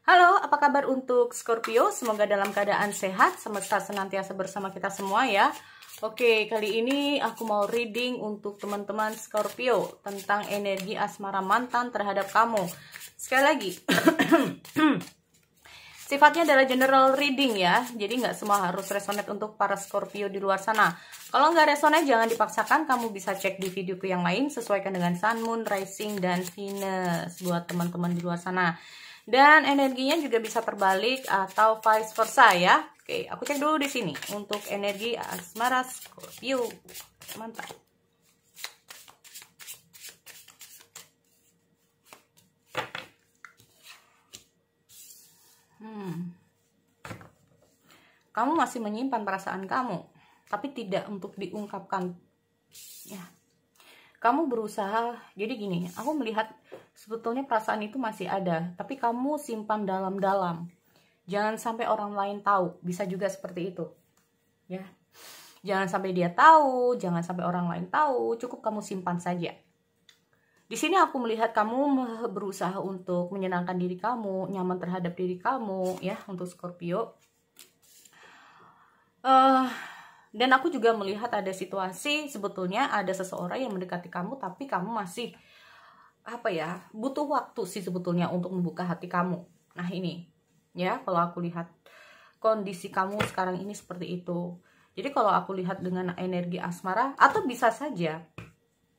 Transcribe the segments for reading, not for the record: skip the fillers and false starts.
Halo, apa kabar untuk Scorpio? Semoga dalam keadaan sehat, semesta senantiasa bersama kita semua ya. Oke, kali ini aku mau reading untuk teman-teman Scorpio tentang energi asmara mantan terhadap kamu. Sekali lagi, sifatnya adalah general reading ya, jadi nggak semua harus resonate untuk para Scorpio di luar sana. Kalau nggak resonate jangan dipaksakan, kamu bisa cek di videoku yang lain, sesuaikan dengan Sun, Moon, Rising, dan Venus buat teman-teman di luar sana. Dan energinya juga bisa terbalik atau vice versa ya. Oke, aku cek dulu di sini untuk energi asmara Scorpio. Mantap. Kamu masih menyimpan perasaan kamu, tapi tidak untuk diungkapkan. Ya. Kamu berusaha, jadi gini, aku melihat sebetulnya perasaan itu masih ada, tapi kamu simpan dalam-dalam. Jangan sampai orang lain tahu, bisa juga seperti itu. Ya. Jangan sampai dia tahu, jangan sampai orang lain tahu, cukup kamu simpan saja. Di sini aku melihat kamu berusaha untuk menyenangkan diri kamu, nyaman terhadap diri kamu, ya, untuk Scorpio. Dan aku juga melihat ada situasi sebetulnya ada seseorang yang mendekati kamu, tapi kamu masih butuh waktu sih sebetulnya untuk membuka hati kamu. Nah ini ya, kalau aku lihat kondisi kamu sekarang ini seperti itu. Jadi kalau aku lihat dengan energi asmara, atau bisa saja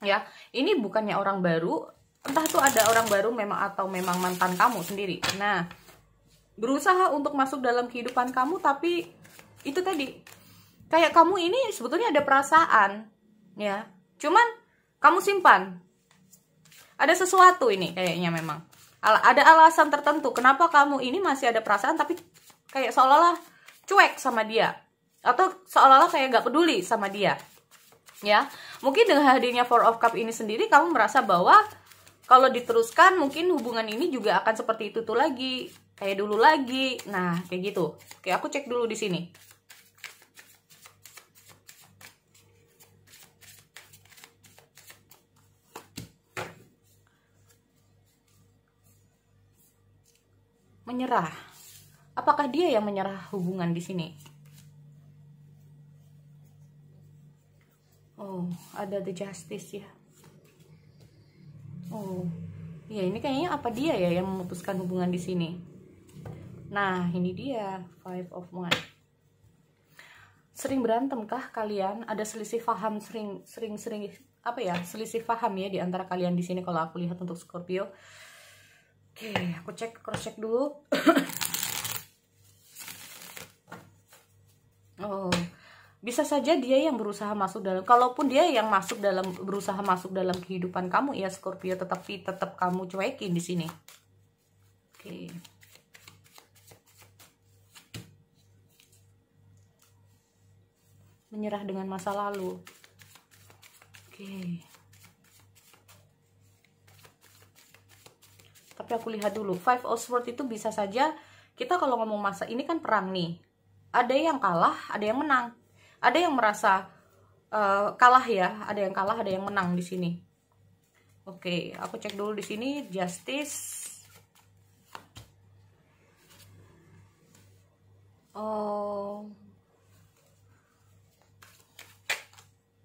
ya, ini bukannya orang baru, entah tuh ada orang baru memang atau memang mantan kamu sendiri. Nah, berusaha untuk masuk dalam kehidupan kamu, tapi itu tadi, kayak kamu ini sebetulnya ada perasaan, ya. Cuman kamu simpan. Ada sesuatu ini kayaknya memang. Ada alasan tertentu kenapa kamu ini masih ada perasaan, tapi kayak seolah-olah cuek sama dia. Atau seolah-olah kayak gak peduli sama dia. Ya, mungkin dengan hadirnya Four of Cup ini sendiri, kamu merasa bahwa kalau diteruskan mungkin hubungan ini juga akan seperti itu tuh lagi. Kayak dulu lagi. Nah, kayak gitu. Oke, aku cek dulu di sini. Menyerah. Apakah dia yang menyerah hubungan di sini? Oh, ada the justice ya. Oh, ya ini kayaknya apa dia ya yang memutuskan hubungan di sini? Nah, ini dia Five of Wands. Sering berantem kah kalian? Ada selisih paham, sering selisih paham ya di antara kalian di sini kalau aku lihat untuk Scorpio. Oke, aku cross check dulu. Oh, bisa saja dia yang berusaha masuk dalam, kalaupun dia yang berusaha masuk dalam kehidupan kamu ya Scorpio, tetapi tetap kamu cuekin di sini. Oke. Menyerah dengan masa lalu. Oke. Tapi aku lihat dulu, Five of Swords itu bisa saja, kita kalau ngomong masa ini kan perang nih. Ada yang kalah, ada yang menang. Ada yang merasa kalah ya, ada yang kalah, ada yang menang di sini. Oke, aku cek dulu di sini Justice. Oh.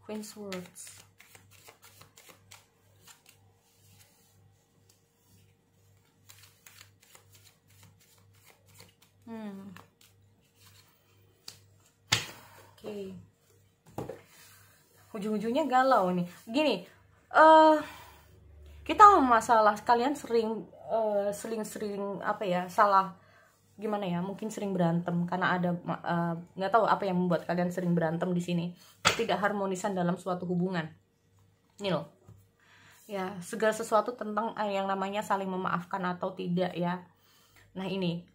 Queen Swords. Oke. Ujung-ujungnya galau nih. Gini, kita masalah kalian sering salah, gimana ya? Mungkin sering berantem karena ada nggak tahu apa yang membuat kalian sering berantem di sini. Tidak harmonisan dalam suatu hubungan. Ini loh. Ya, segala sesuatu tentang yang namanya saling memaafkan atau tidak ya. Nah, ini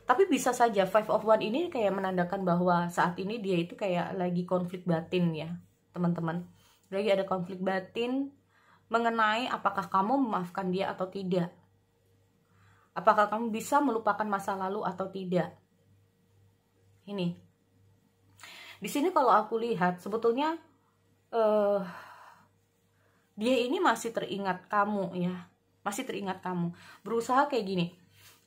tapi bisa saja Five of Wands ini kayak menandakan bahwa saat ini dia itu kayak lagi konflik batin ya, teman-teman. Lagi ada konflik batin mengenai apakah kamu memaafkan dia atau tidak. Apakah kamu bisa melupakan masa lalu atau tidak. Ini. Di sini kalau aku lihat sebetulnya dia ini masih teringat kamu ya. masih teringat kamu. Berusaha kayak gini.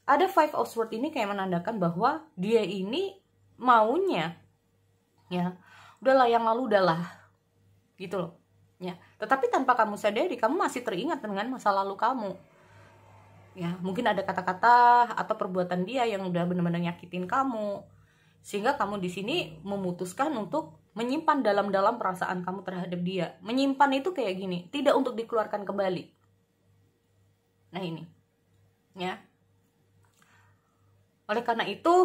Ada 5 of Swords ini kayak menandakan bahwa dia ini maunya, ya, udahlah yang lalu udahlah, gitu loh, ya. Tetapi tanpa kamu sadari, kamu masih teringat dengan masa lalu kamu, ya. Mungkin ada kata-kata atau perbuatan dia yang udah benar-benar nyakitin kamu, sehingga kamu di sini memutuskan untuk menyimpan dalam-dalam perasaan kamu terhadap dia. Menyimpan itu kayak gini, tidak untuk dikeluarkan kembali. Nah ini, ya. Oleh karena itu,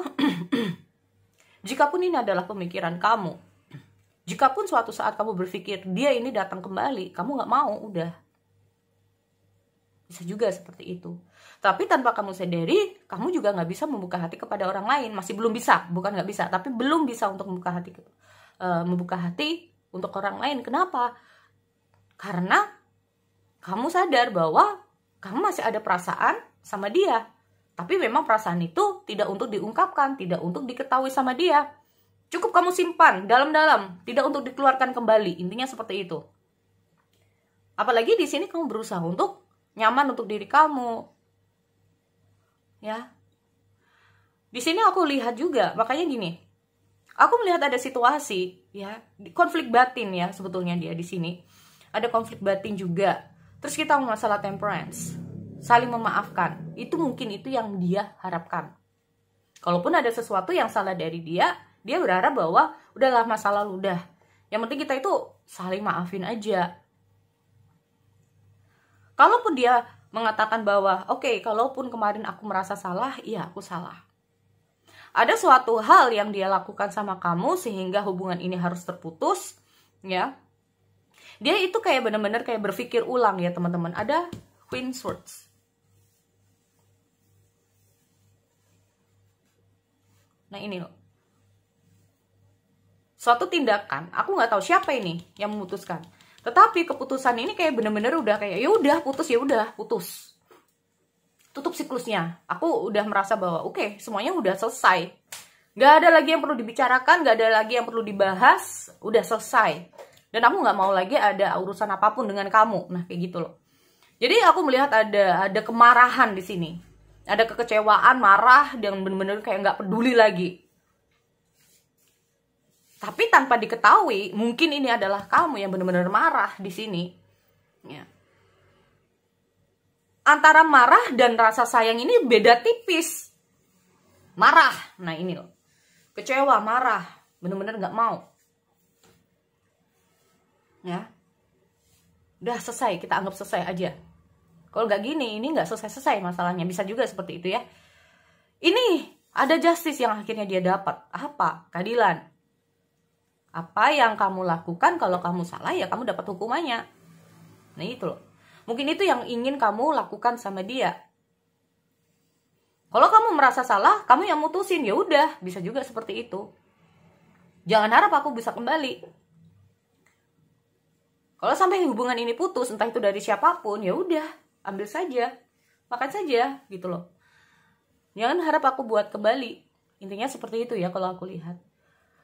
jikapun ini adalah pemikiran kamu, jikapun suatu saat kamu berpikir dia ini datang kembali, kamu gak mau, udah. Bisa juga seperti itu. Tapi tanpa kamu sadari, kamu juga gak bisa membuka hati kepada orang lain. Masih belum bisa, bukan gak bisa, tapi belum bisa untuk membuka hati untuk orang lain. Kenapa? Karena kamu sadar bahwa kamu masih ada perasaan sama dia. Tapi memang perasaan itu tidak untuk diungkapkan, tidak untuk diketahui sama dia. Cukup kamu simpan dalam-dalam, tidak untuk dikeluarkan kembali. Intinya seperti itu. Apalagi di sini kamu berusaha untuk nyaman untuk diri kamu. Ya. Di sini aku lihat juga, makanya gini. Aku melihat ada situasi, ya, konflik batin ya sebetulnya dia di sini. Ada konflik batin juga. Terus kita masalah temperance. Saling memaafkan, itu mungkin itu yang dia harapkan. Kalaupun ada sesuatu yang salah dari dia berharap bahwa udahlah masa lalu udah. Yang penting kita itu saling maafin aja. Kalaupun dia mengatakan bahwa oke, kalaupun kemarin aku merasa salah, iya aku salah. Ada suatu hal yang dia lakukan sama kamu sehingga hubungan ini harus terputus, ya. Dia itu kayak bener-bener kayak berpikir ulang ya teman-teman. Ada Queen Swords. Nah ini loh. Suatu tindakan, aku nggak tahu siapa ini yang memutuskan. Tetapi keputusan ini kayak bener-bener udah kayak ya udah putus, ya udah putus. Tutup siklusnya. Aku udah merasa bahwa oke, semuanya udah selesai. Nggak ada lagi yang perlu dibicarakan, nggak ada lagi yang perlu dibahas, udah selesai. Dan aku nggak mau lagi ada urusan apapun dengan kamu. Nah kayak gitu loh. Jadi aku melihat ada kemarahan di sini. Ada kekecewaan, marah, dan bener-bener kayak nggak peduli lagi. Tapi tanpa diketahui, mungkin ini adalah kamu yang benar-benar marah di sini. Ya. Antara marah dan rasa sayang ini beda tipis. Marah, nah ini loh. Kecewa, marah, benar-benar nggak mau. Ya, udah selesai, kita anggap selesai aja. Kalau nggak gini, ini nggak selesai-selesai masalahnya. Bisa juga seperti itu ya. Ini ada justice yang akhirnya dia dapat. Apa? Keadilan. Apa yang kamu lakukan kalau kamu salah ya kamu dapat hukumannya. Nah itu loh. Mungkin itu yang ingin kamu lakukan sama dia. Kalau kamu merasa salah, kamu yang mutusin, ya udah, bisa juga seperti itu. Jangan harap aku bisa kembali. Kalau sampai hubungan ini putus, entah itu dari siapapun, ya udah, ambil saja, makan saja, gitu loh. Jangan harap aku buat kembali. Intinya seperti itu ya kalau aku lihat.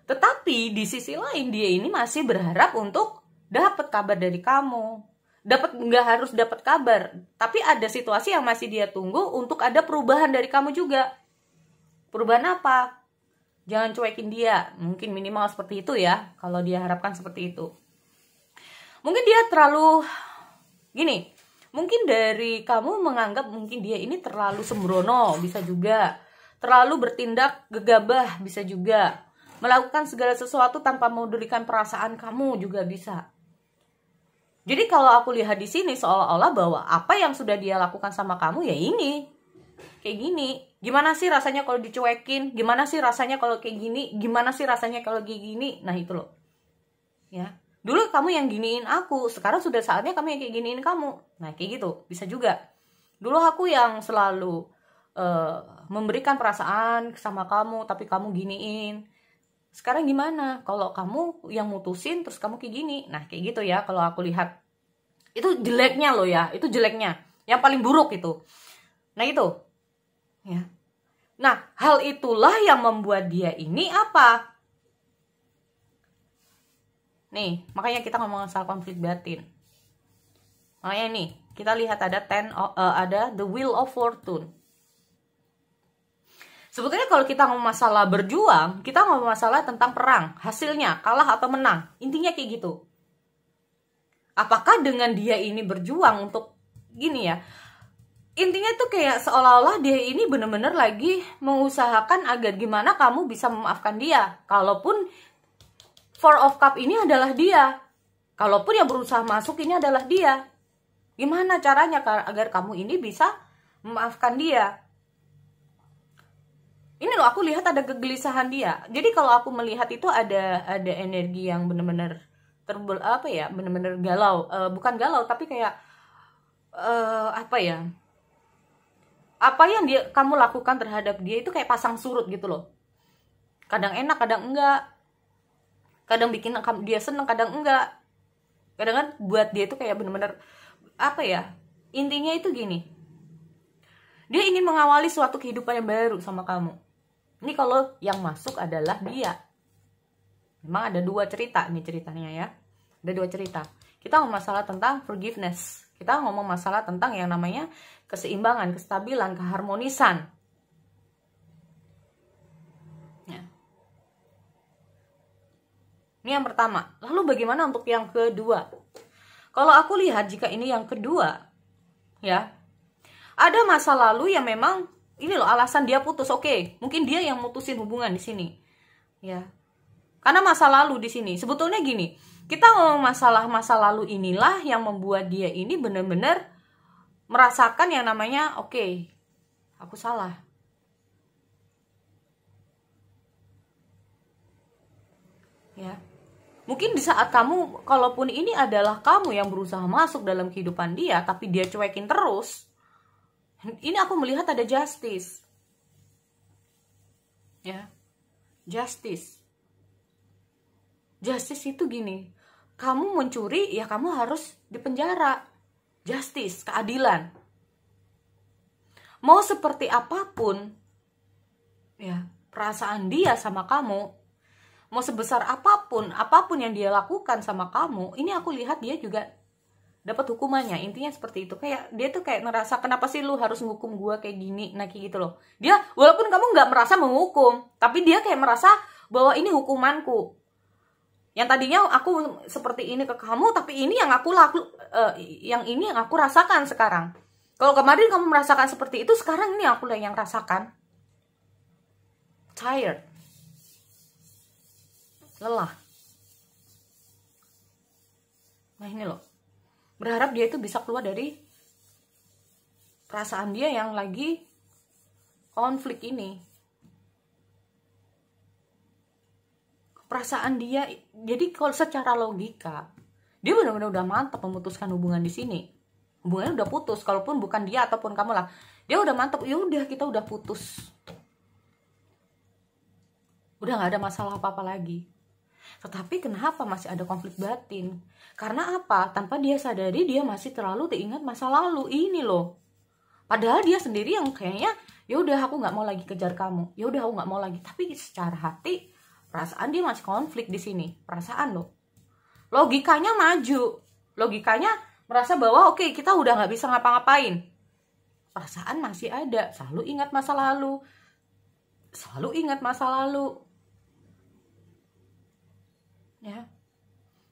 Tetapi di sisi lain dia ini masih berharap untuk dapat kabar dari kamu. Nggak harus dapat kabar, tapi ada situasi yang masih dia tunggu untuk ada perubahan dari kamu juga. Perubahan apa? Jangan cuekin dia. Mungkin minimal seperti itu ya, kalau dia harapkan seperti itu. Mungkin dia terlalu gini. Mungkin dari kamu menganggap mungkin dia ini terlalu sembrono, bisa juga. Terlalu bertindak gegabah, bisa juga. Melakukan segala sesuatu tanpa memedulikan perasaan kamu juga bisa. Jadi kalau aku lihat di sini seolah-olah bahwa apa yang sudah dia lakukan sama kamu ya ini. Kayak gini. Gimana sih rasanya kalau dicuekin? Gimana sih rasanya kalau kayak gini? Gimana sih rasanya kalau kayak gini? Nah itu loh. Ya. Dulu kamu yang giniin aku, sekarang sudah saatnya kamu yang kayak giniin kamu. Nah kayak gitu, bisa juga. Dulu aku yang selalu memberikan perasaan sama kamu, tapi kamu giniin. Sekarang gimana? Kalau kamu yang mutusin terus kamu kayak gini. Nah kayak gitu ya kalau aku lihat. Itu jeleknya loh ya. Itu jeleknya. Yang paling buruk itu. Nah itu. Ya. Nah hal itulah yang membuat dia ini apa? Nih makanya kita ngomong soal konflik batin. Makanya nih, kita lihat ada ada the Wheel of Fortune. Sebetulnya kalau kita ngomong masalah berjuang, kita ngomong masalah tentang perang, hasilnya kalah atau menang. Intinya kayak gitu. Apakah dengan dia ini berjuang untuk gini ya? Intinya tuh kayak seolah-olah dia ini bener-bener lagi mengusahakan agar gimana kamu bisa memaafkan dia. Kalaupun Four of Cup ini adalah dia. Kalaupun yang berusaha masuk ini adalah dia. Gimana caranya agar kamu ini bisa memaafkan dia? Ini loh, aku lihat ada kegelisahan dia. Jadi kalau aku melihat itu ada energi yang benar-benar benar-benar galau. Bukan galau, tapi kayak apa ya? Apa yang kamu lakukan terhadap dia itu kayak pasang surut gitu loh. Kadang enak, kadang enggak. Kadang bikin dia seneng, kadang enggak. Kadang kan buat dia itu kayak benar-benar apa ya? Intinya itu gini. Dia ingin mengawali suatu kehidupan yang baru sama kamu. Ini kalau yang masuk adalah dia. Memang ada dua cerita nih ceritanya ya. Ada dua cerita. Kita ngomong masalah tentang forgiveness. Kita ngomong masalah tentang yang namanya keseimbangan, kestabilan, keharmonisan. Ya. Ini yang pertama. Lalu bagaimana untuk yang kedua? Kalau aku lihat jika ini yang kedua, ya, ada masa lalu yang memang ini loh alasan dia putus. Oke, mungkin dia yang mutusin hubungan di sini, ya. Karena masa lalu di sini sebetulnya gini, kita ngomong masalah masa lalu inilah yang membuat dia ini benar-benar merasakan yang namanya oke, aku salah. Ya. Mungkin di saat kamu, kalaupun ini adalah kamu yang berusaha masuk dalam kehidupan dia, tapi dia cuekin terus, ini aku melihat ada justice. Ya. Justice. Justice itu gini, kamu mencuri, ya kamu harus dipenjara. Justice, keadilan. Mau seperti apapun, ya, perasaan dia sama kamu, mau sebesar apapun yang dia lakukan sama kamu, ini aku lihat dia juga dapat hukumannya. Intinya seperti itu. Kayak dia tuh kayak ngerasa, kenapa sih lu harus menghukum gue kayak gini, nah kayak gitu loh. Dia walaupun kamu nggak merasa menghukum, tapi dia kayak merasa bahwa ini hukumanku. Yang tadinya aku seperti ini ke kamu, tapi ini yang aku yang aku rasakan sekarang. Kalau kemarin kamu merasakan seperti itu, sekarang ini aku yang rasakan. Tired. Lelah. Nah ini loh. Berharap dia itu bisa keluar dari perasaan dia yang lagi konflik ini. Perasaan dia, jadi kalau secara logika, dia benar-benar udah mantap memutuskan hubungan di sini. Hubungannya udah putus, kalaupun bukan dia ataupun kamu lah. Dia udah mantap, ya udah kita udah putus. Udah gak ada masalah apa-apa lagi. Tetapi kenapa masih ada konflik batin? Karena apa? Tanpa dia sadari dia masih terlalu teringat masa lalu ini loh. Padahal dia sendiri yang kayaknya, ya udah aku nggak mau lagi kejar kamu. Ya udah aku nggak mau lagi. Tapi secara hati, perasaan dia masih konflik di sini. Perasaan loh. Logikanya maju. Logikanya merasa bahwa oke, kita udah nggak bisa ngapa-ngapain. Perasaan masih ada. Selalu ingat masa lalu. Selalu ingat masa lalu. Ya.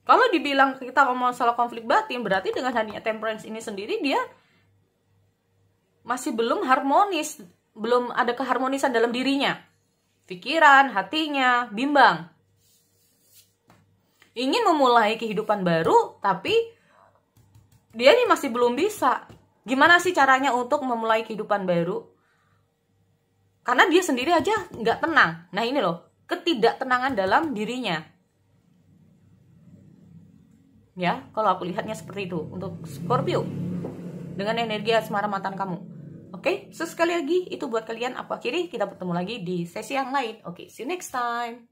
Kalau dibilang kita ngomong masalah konflik batin, berarti dengan hadirnya temperance ini sendiri dia masih belum harmonis, belum ada keharmonisan dalam dirinya. Pikiran, hatinya bimbang. Ingin memulai kehidupan baru, tapi dia ini masih belum bisa. Gimana sih caranya untuk memulai kehidupan baru? Karena dia sendiri aja nggak tenang. Nah ini loh, ketidaktenangan dalam dirinya. Ya, kalau aku lihatnya seperti itu untuk Scorpio dengan energi asmara mantan kamu. Oke, sekali lagi itu buat kalian. Aku akhiri, kita bertemu lagi di sesi yang lain. Oke, see you next time.